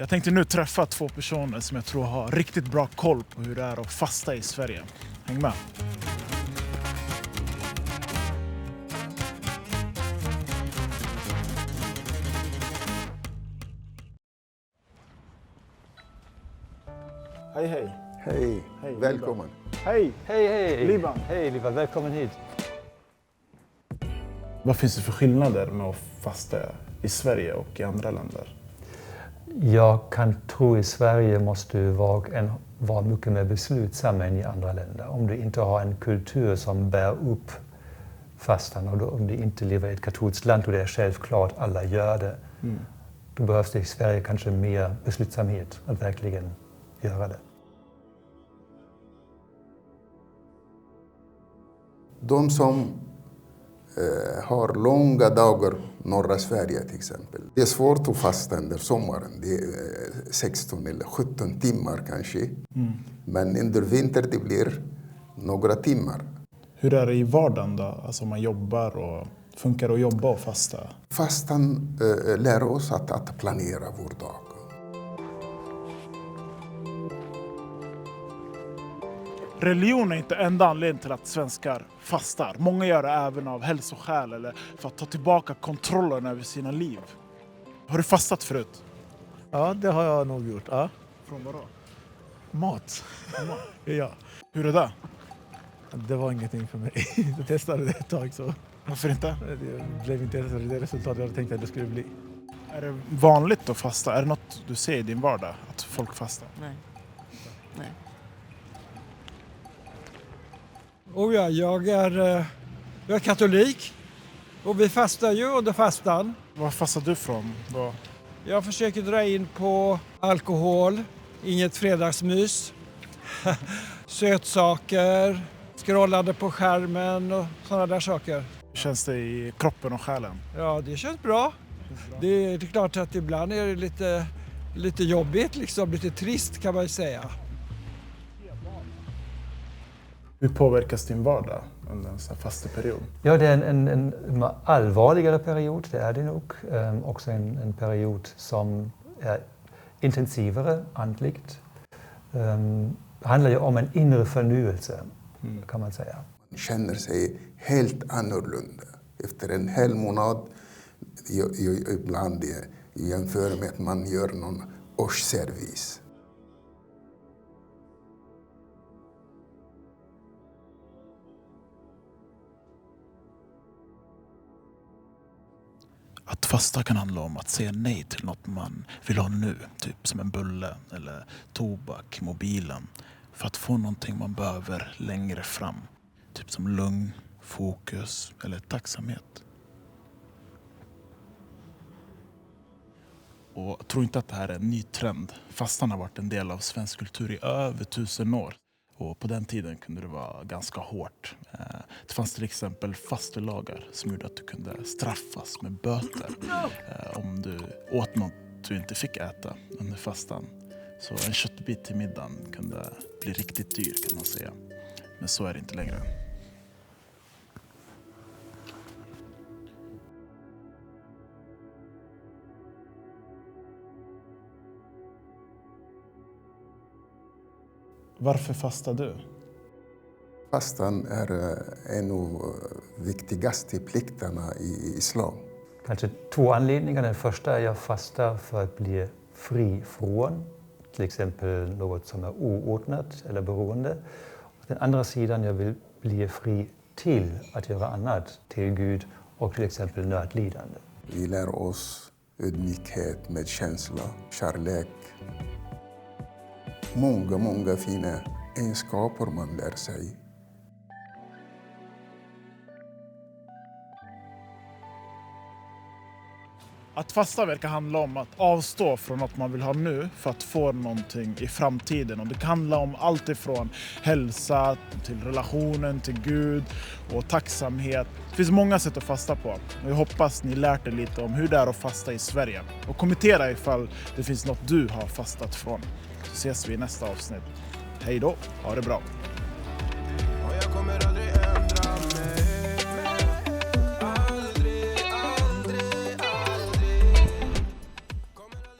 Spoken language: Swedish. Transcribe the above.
Jag tänkte nu träffa 2 personer som jag tror har riktigt bra koll på hur det är att fasta i Sverige. Häng med! Hej, hej! Hej, Hej, välkommen. Hej! Hej, hej! Liban. Hej, Liban. Välkommen hit. Vad finns det för skillnader med att fasta i Sverige och i andra länder? Jag kan tro i Sverige måste du vara mycket mer beslutsam än i andra länder. Om du inte har en kultur som bär upp fastan och om du inte lever i ett katolskt land och det är självklart alla gör det. Då behövs det i Sverige kanske mer beslutsamhet att verkligen göra det. De som har långa dagar norra Sverige till exempel. Det är svårt att fasta under sommaren. Det är 16 eller 17 timmar kanske. Men under vintern det blir några timmar. Hur är det i vardagen då? Alltså man jobbar och funkar att jobba och fasta? Fastan lär oss att planera vår dag. Religion är inte enda anledningen till att svenskar fastar. Många gör det även av hälsoskäl eller för att ta tillbaka kontrollen över sina liv. Har du fastat förut? Ja, det har jag nog gjort. Ja. Från vad då? Mat. Ja, Hur är det? det var ingenting för mig. Jag testade det ett tag så Varför inte? det blev inte det resultat jag tänkte att det skulle bli. Är det vanligt att fasta? Är det något du ser i din vardag? Att folk fastar? Nej. Oh ja, jag är katolik och vi fastar ju under fastan. Vad fastar du från? Jag försöker dra in på alkohol, inget fredagsmys, sötsaker, scrollande på skärmen och sådana där saker. Hur känns det i kroppen och själen? Ja, det känns bra. Det är klart att ibland är det lite jobbigt, liksom, lite trist kan man ju säga. Hur påverkas din vardag under en sån här fasteperiod? Ja, det är en allvarligare period, det är det nog. Också en period som är intensivare andligt. Det handlar ju om en inre förnyelse, kan man säga. Man känner sig helt annorlunda. Efter en hel månad, ibland jämför med att man gör någon årsservice. Att fasta kan handla om att säga nej till något man vill ha nu. Typ som en bulle eller tobak, mobilen. För att få någonting man behöver längre fram. Typ som lugn, fokus eller tacksamhet. Och jag tror inte att det här är en ny trend. Fastan har varit en del av svensk kultur i över 1000 år. Och på den tiden kunde det vara ganska hårt. Det fanns till exempel fastelagar som gjorde att du kunde straffas med böter om du åt något du inte fick äta under fastan. Så en köttbit till middagen kunde bli riktigt dyr kan man säga. Men så är det inte längre. Varför fastar du? Fastan är en av de viktigaste plikterna i islam. Kanske 2 anledningar. Den första är att jag fastar för att bli fri från till exempel något som är oordnat eller beroende. Och den andra sidan, jag vill bli fri till att göra annat till Gud och till exempel nödlidande. Vi lär oss ödmjukhet, medkänsla, kärlek. Många fina egenskaper man lär sig. Att fasta verkar handla om att avstå från något man vill ha nu för att få någonting i framtiden. Och det kan handla om allt ifrån hälsa till relationen till Gud och tacksamhet. Det finns många sätt att fasta på. Och jag hoppas ni lärt er lite om hur det är att fasta i Sverige. Och kommentera ifall det finns något du har fastat från. Så ses vi i nästa avsnitt. Hej då, ha det bra!